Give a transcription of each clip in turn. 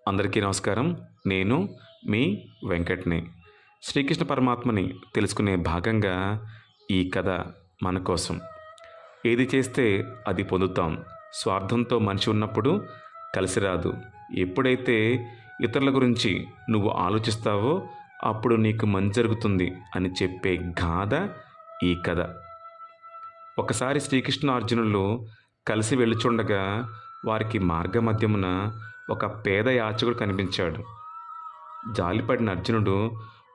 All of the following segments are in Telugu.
అందరికీ నమస్కారం. నేను మీ వెంకట్‌ని. శ్రీకృష్ణ పరమాత్మని తెలుసుకునే భాగంగా ఈ కథ మన కోసం. ఏది చేస్తే అది పొందుతాం. స్వార్థంతో మనిషి ఉన్నప్పుడు కలిసి రాదు. ఎప్పుడైతే ఇతరుల గురించి నువ్వు ఆలోచిస్తావో అప్పుడు నీకు మంచి జరుగుతుంది అని చెప్పే గాథ ఈ కథ. ఒకసారి శ్రీకృష్ణ అర్జునులు కలిసి వెళ్ళుచుండగా వారికి మార్గమధ్యమున ఒక పేద యాచకుడు కనిపించాడు. జాలిపడిన అర్జునుడు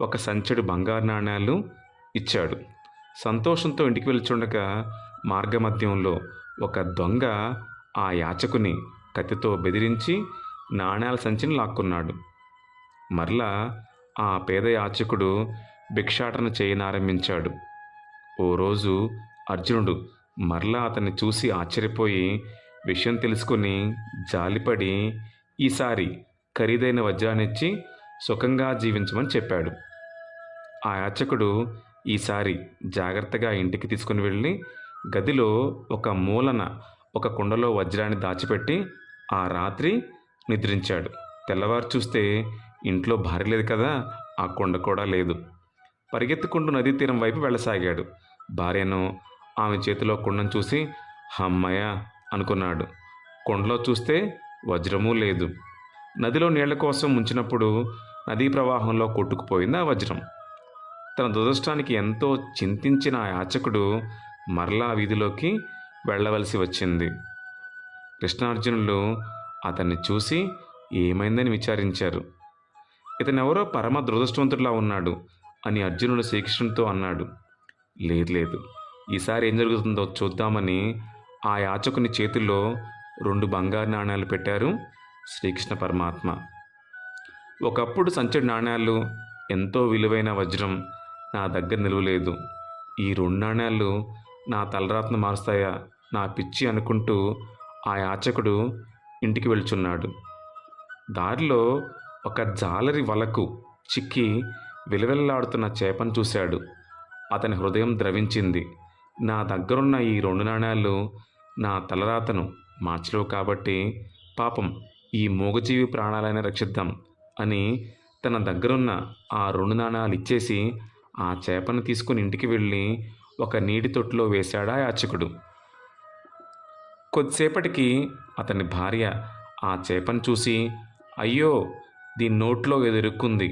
ఒక సంచెడు బంగారు నాణేలు ఇచ్చాడు. సంతోషంతో ఇంటికి వెళ్తుండగా మార్గమధ్యంలో ఒక దొంగ ఆ యాచకుని కత్తితో బెదిరించి నాణేల సంచిని లాక్కున్నాడు. మరలా ఆ పేద యాచకుడు భిక్షాటన చేయనారంభించాడు. ఓ రోజు అర్జునుడు మరలా అతన్ని చూసి ఆశ్చర్యపోయి విషయం తెలుసుకుని జాలిపడి ఈసారి ఖరీదైన వజ్రాన్నిచ్చి సుఖంగా జీవించమని చెప్పాడు. ఆ యాచకుడు ఈసారి జాగ్రత్తగా ఇంటికి తీసుకుని వెళ్ళి గదిలో ఒక మూలన ఒక కుండలో వజ్రాన్ని దాచిపెట్టి ఆ రాత్రి నిద్రించాడు. తెల్లవారు చూస్తే ఇంట్లో భార్య లేదు కదా, ఆ కుండ కూడా లేదు. పరిగెత్తుకుంటూ నదీ తీరం వైపు వెళ్ళసాగాడు. భార్యను ఆమె చేతిలో కుండను చూసి హమ్మయ్య అనుకున్నాడు. కుండలో చూస్తే వజ్రమూ లేదు. నదిలో నీళ్ల కోసం ముంచినప్పుడు నదీ ప్రవాహంలో కొట్టుకుపోయింది ఆ వజ్రం. తన దురదృష్టానికి ఎంతో చింతించిన ఆ యాచకుడు మరలా వీధిలోకి వెళ్ళవలసి వచ్చింది. కృష్ణార్జునులు అతన్ని చూసి ఏమైందని విచారించారు. ఇతనెవరో పరమ దురదృష్టవంతుడిలా ఉన్నాడు అని అర్జునుడు శ్రీకృష్ణునితో అన్నాడు. లేదు, ఈసారి ఏం జరుగుతుందో చూద్దామని ఆ యాచకుని చేతుల్లో 2 బంగారు నాణేలు పెట్టారు శ్రీకృష్ణ పరమాత్మ. ఒకప్పుడు సంచెడు నాణేలు, ఎంతో విలువైన వజ్రం నా దగ్గర నిలువలేదు. ఈ 2 నాణేలు నా తలరాతను మారుస్తాయా, నా పిచ్చి అనుకుంటూ ఆ యాచకుడు ఇంటికి వెళ్చున్నాడు. దారిలో ఒక జాలరి వలకు చిక్కి విలవిల్లాడుతున్న చేపను చూశాడు. అతని హృదయం ద్రవించింది. నా దగ్గరున్న ఈ 2 నాణేలు నా తలరాతను మార్చలేవు కాబట్టి పాపం ఈ మూగజీవి ప్రాణాలైనా రక్షిద్దాం అని తన దగ్గరున్న ఆ 2 నాణాలు ఇచ్చేసి ఆ చేపను తీసుకుని ఇంటికి వెళ్ళి ఒక నీటి తొట్టులో వేశాడా యాచకుడు. కొద్దిసేపటికి అతని భార్య ఆ చేపను చూసి, అయ్యో, దీని నోట్లో ఏదో ఇరుక్కుంది,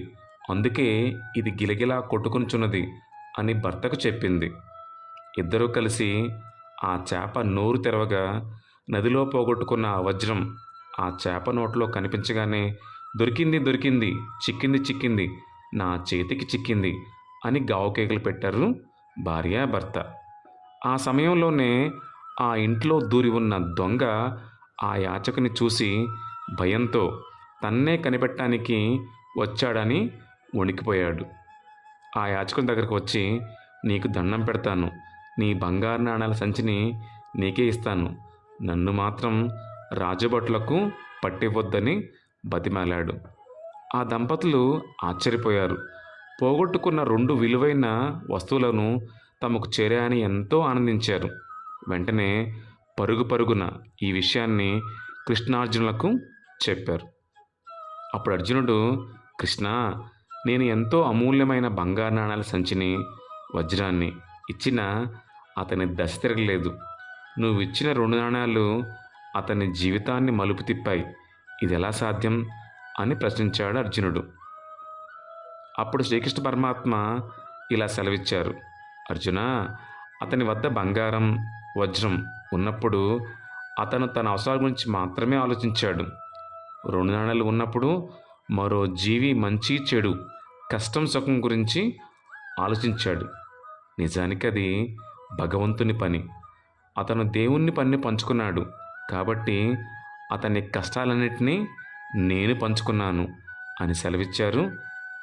అందుకే ఇది గిలగిలా కొట్టుకునిచున్నది అని భర్తకు చెప్పింది. ఇద్దరూ కలిసి ఆ చేప నోరు తెరవగా నదిలో పోగొట్టుకున్న ఆ వజ్రం ఆ చేప నోట్లో కనిపించగానే దొరికింది, చిక్కింది, నా చేతికి చిక్కింది అని గావుకేకలు పెట్టారు భార్య భర్త. ఆ సమయంలోనే ఆ ఇంట్లో దూరి ఉన్న దొంగ ఆ యాచకుని చూసి భయంతో తన్నే కనిపెట్టడానికి వచ్చాడని వణికిపోయాడు. ఆ యాచకుని దగ్గరకు వచ్చి, నీకు దండం పెడతాను, నీ బంగారు నాణాల సంచిని నీకే ఇస్తాను, నన్ను మాత్రం రాజభటులకు పట్టివ్వొద్దని బతిమాలాడు. ఆ దంపతులు ఆశ్చర్యపోయారు. పోగొట్టుకున్న 2 విలువైన వస్తువులను తమకు చేరాయని ఎంతో ఆనందించారు. వెంటనే పరుగున ఈ విషయాన్ని కృష్ణార్జునులకు చెప్పారు. అప్పుడు అర్జునుడు, కృష్ణ, నేను ఎంతో అమూల్యమైన బంగారు నాణాల సంచిని, వజ్రాన్ని ఇచ్చినా అతని దశ తిరగలేదు. నువ్వు ఇచ్చిన 2 నాణాలు అతని జీవితాన్ని మలుపు తిప్పాయి. ఇది ఎలా సాధ్యం అని ప్రశ్నించాడు అర్జునుడు. అప్పుడు శ్రీకృష్ణ పరమాత్మ ఇలా సెలవిచ్చారు. అర్జున, అతని వద్ద బంగారం, వజ్రం ఉన్నప్పుడు అతను తన అవసరాల గురించి మాత్రమే ఆలోచించాడు. 2 నాణాలు ఉన్నప్పుడు మరో జీవి మంచి చెడు, కష్టం సుఖం గురించి ఆలోచించాడు. నిజానికి అది భగవంతుని పని. అతను దేవుని పనిని పంచుకున్నాడు కాబట్టి అతని కష్టాలన్నింటినీ నేను పంచుకున్నాను అని సెలవిచ్చారు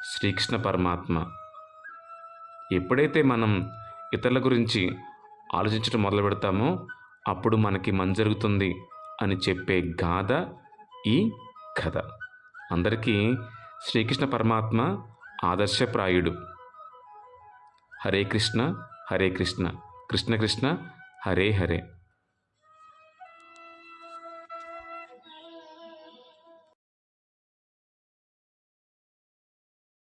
శ్రీకృష్ణ పరమాత్మ. ఎప్పుడైతే మనం ఇతరుల గురించి ఆలోచించడం మొదలు పెడతామో అప్పుడు మనకి మంచి జరుగుతుంది అని చెప్పే గాథ ఈ కథ. అందరికీ శ్రీకృష్ణ పరమాత్మ ఆదర్శప్రాయుడు. హరే కృష్ణ, కృష్ణ కృష్ణ, హరే హరే.